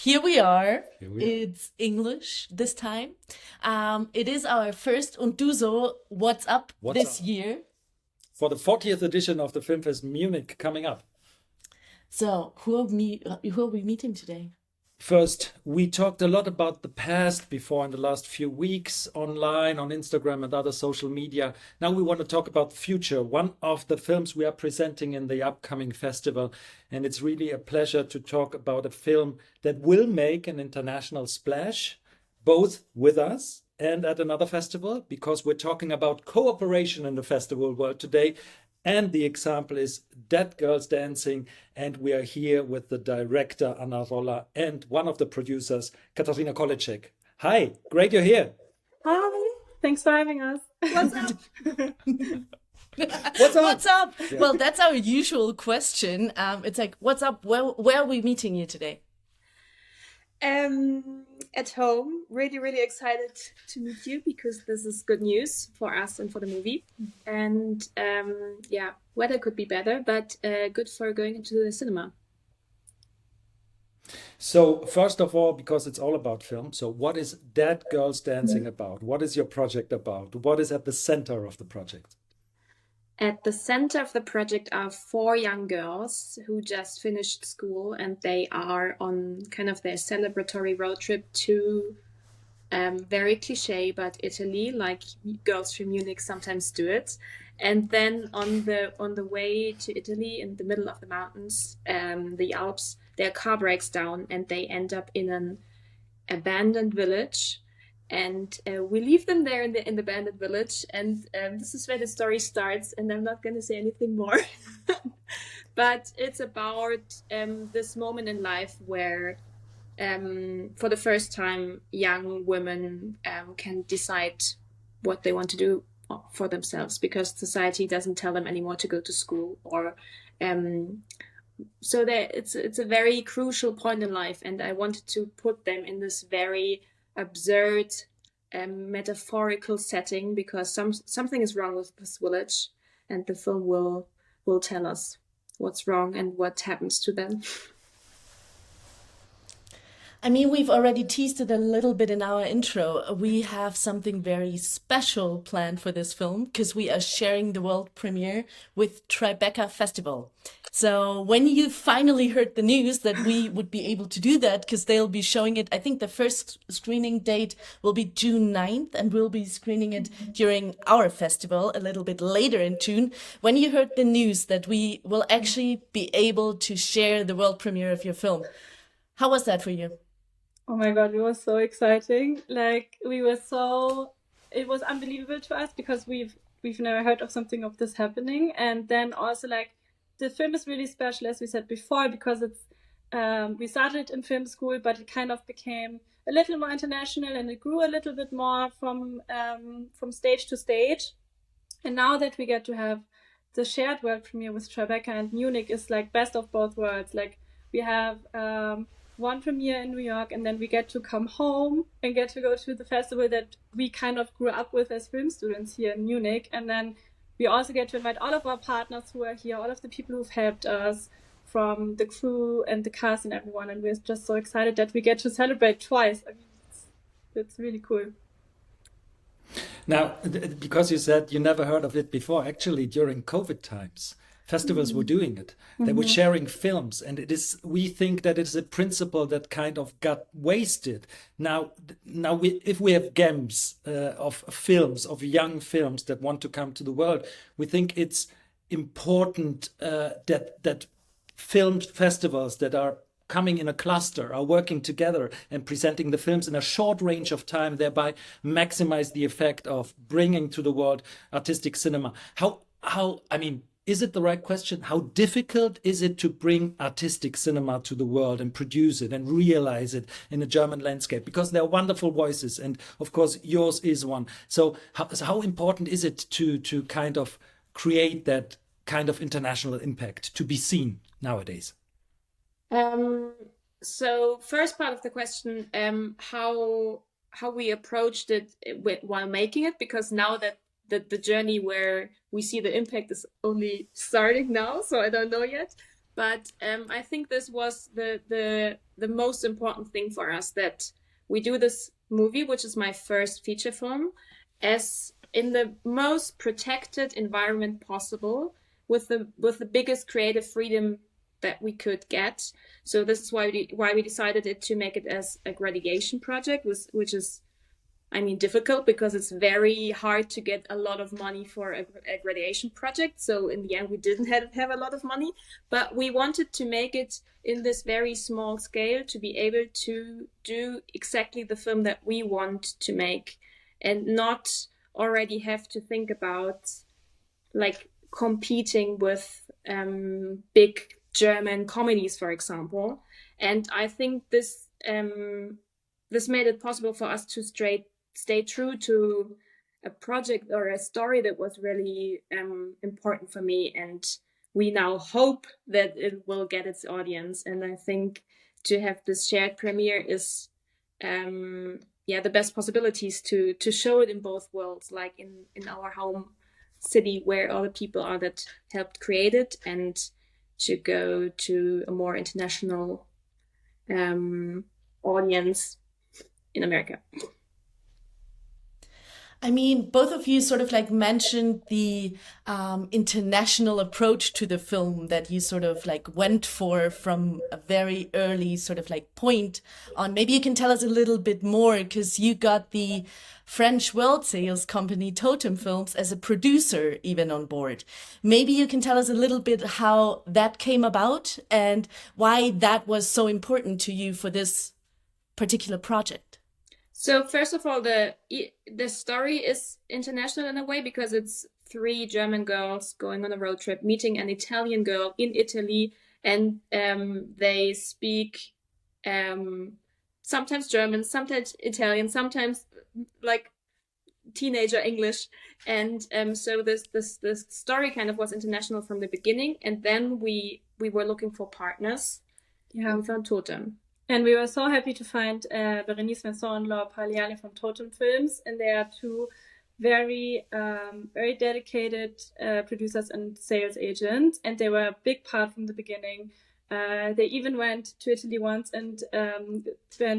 Here we are. Here we are. It's English this time. It is our first Und Du So What's Up What's this Up? year. For the 40th edition of the FILMFEST Munich coming up. So who are we meeting today? First, we talked a lot about the past before in the last few weeks, online, on Instagram and other social media. Now we want to talk about the future, one of the films we are presenting in the upcoming festival. And it's really a pleasure to talk about a film that will make an international splash, both with us and at another festival, because we're talking about cooperation in the festival world today. And the example is Dead Girls Dancing. And we are here with the director, Anna Roller, and one of the producers, Katharina Kolleczek. Hi, great you're here. Hi, thanks for having us. What's up? What's up? What's up? Yeah. Well, that's our usual question. It's like, what's up? Where are we meeting you today? At home, really excited to meet you because this is good news for us and for the movie. And yeah, weather could be better, but good for going into the cinema. So first of all, because it's all about film, so what is Dead Girls Dancing about? What is your project about? What is at the center of the project? At the center of the project are 4 young girls who just finished school, and they are on kind of their celebratory road trip to very cliche, but Italy, like girls from Munich sometimes do it. And then on the way to Italy, in the middle of the mountains, the Alps, their car breaks down and they end up in an abandoned village. And we leave them there in the abandoned village, and this is where the story starts. And I'm not going to say anything more, but it's about this moment in life where, for the first time, young women can decide what they want to do for themselves, because society doesn't tell them anymore to go to school, or so that it's a very crucial point in life. And I wanted to put them in this very absurd metaphorical setting, because something is wrong with this village, and the film will tell us what's wrong and what happens to them. I mean, we've already teased it a little bit in our intro. We have something very special planned for this film because we are sharing the world premiere with Tribeca Festival. So when you finally heard the news that we would be able to do that, because they'll be showing it, I think the first screening date will be June 9th, and we'll be screening it during our festival a little bit later in June. When you heard the news that we will actually be able to share the world premiere of your film, how was that for you? Oh my God, it was so exciting. Like it was unbelievable to us because we've never heard of something of this happening. And then also, like, the film is really special, as we said before, because it's we started in film school, but it kind of became a little more international, and it grew a little bit more from stage to stage. And now that we get to have the shared world premiere with Tribeca and Munich, is like best of both worlds. Like, we have one premiere in New York, and then we get to come home and get to go to the festival that we kind of grew up with as film students here in Munich. And then we also get to invite all of our partners who are here, all of the people who've helped us, from the crew and the cast and everyone. And we're just so excited that we get to celebrate twice. I mean, it's really cool. Now, because you said you never heard of it before, actually during COVID times, festivals were doing it. They were sharing films, and we think that it's a principle that kind of got wasted. Now if we have games of films, of young films that want to come to the world, we think it's important that film festivals that are coming in a cluster are working together and presenting the films in a short range of time, thereby maximize the effect of bringing to the world artistic cinema. I mean, is it the right question? How difficult is it to bring artistic cinema to the world and produce it and realize it in a German landscape? Because there are wonderful voices, and of course yours is one. So how important is it to kind of create that kind of international impact to be seen nowadays? So first part of the question, how we approached it while making it, because now that the journey where we see the impact is only starting now, so I don't know yet. But I think this was the most important thing for us, that we do this movie, which is my first feature film, as in the most protected environment possible, with the biggest creative freedom that we could get. So this is why we decided to make it as a graduation project, which is, I mean, difficult because it's very hard to get a lot of money for a graduation project. So in the end, we didn't have a lot of money, but we wanted to make it in this very small scale to be able to do exactly the film that we want to make, and not already have to think about like competing with big German comedies, for example. And I think this made it possible for us to stay true to a project or a story that was really important for me, and we now hope that it will get its audience. And I think to have this shared premiere is the best possibilities to show it in both worlds, like in our home city where all the people are that helped create it, and to go to a more international audience in America. I mean, both of you sort of like mentioned the international approach to the film that you sort of like went for from a very early sort of like point on. Maybe you can tell us a little bit more, because you got the French world sales company Totem Films as a producer even on board. Maybe you can tell us a little bit how that came about and why that was so important to you for this particular project. So first of all, the story is international in a way, because it's 3 German girls going on a road trip, meeting an Italian girl in Italy, and they speak sometimes German, sometimes Italian, sometimes like teenager English, and so this story kind of was international from the beginning, and then we were looking for partners. Yeah, we found Totem. And we were so happy to find Berenice Vincent and Laura Pagliani from Totem Films, and they are 2 very dedicated producers and sales agents, and they were a big part from the beginning. They even went to Italy once and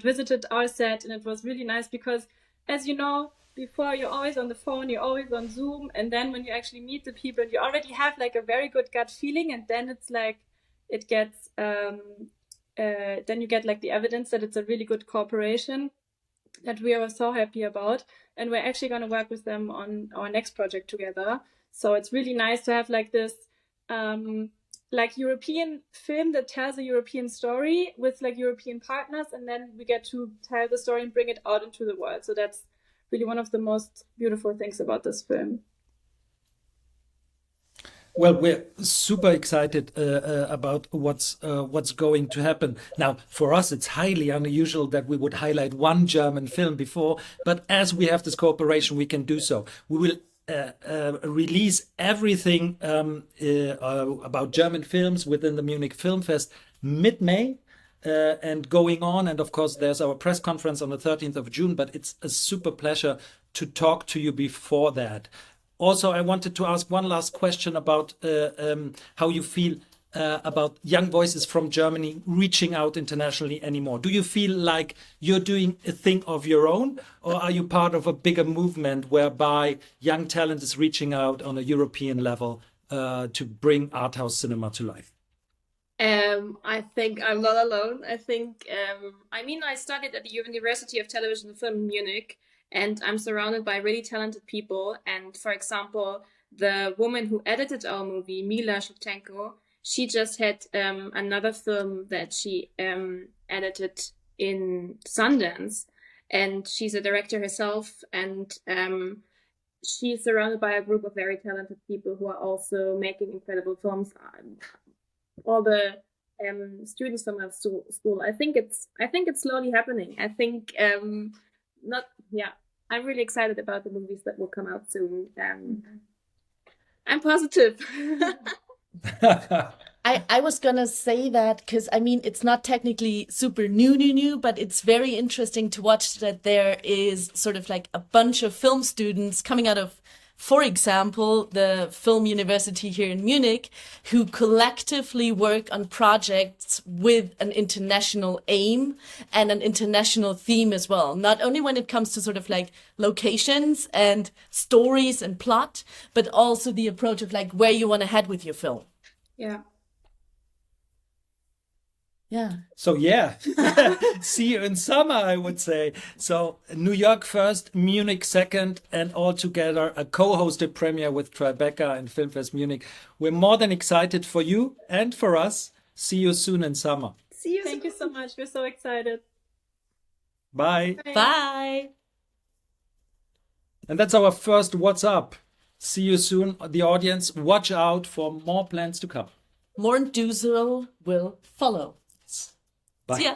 visited our set, and it was really nice because, as you know, before you're always on the phone, you're always on Zoom, and then when you actually meet the people, you already have like a very good gut feeling, and then it's like it gets then you get like the evidence that it's a really good cooperation that we are so happy about, and we're actually going to work with them on our next project together. So it's really nice to have like this like European film that tells a European story with like European partners, and then we get to tell the story and bring it out into the world. So that's really one of the most beautiful things about this film. Well, we're super excited about what's going to happen. Now, for us, it's highly unusual that we would highlight one German film before, but as we have this cooperation, we can do so. We will release everything about German films within the Munich Film Fest mid-May. And going on, and of course there's our press conference on the 13th of June, but it's a super pleasure to talk to you before that. Also, I wanted to ask one last question about how you feel about young voices from Germany reaching out internationally anymore. Do you feel like you're doing a thing of your own, or are you part of a bigger movement whereby young talent is reaching out on a European level to bring art house cinema to life? I think I'm not alone. I think, I studied at the University of Television and Film in Munich, and I'm surrounded by really talented people. And for example, the woman who edited our movie, Mila Shutenko, she just had another film that she edited in Sundance, and she's a director herself, and she's surrounded by a group of very talented people who are also making incredible films. All the students from our school. I think it's slowly happening. I think I'm really excited about the movies that will come out soon. I'm positive. I was gonna say that because it's not technically super new, but it's very interesting to watch that there is sort of like a bunch of film students coming out of for example, the Film University here in Munich, who collectively work on projects with an international aim and an international theme as well. Not only when it comes to sort of like locations and stories and plot, but also the approach of like where you want to head with your film. Yeah. Yeah. So yeah, see you in summer, I would say. So New York first, Munich second, and all together a co-hosted premiere with Tribeca and FILMFEST Munich. We're more than excited for you and for us. See you soon in summer. See you. Thank you so much. We're so excited. Bye. Bye. And that's our first What's Up. See you soon. The audience, watch out for more plans to come. More in Du So will follow. Bye. See ya.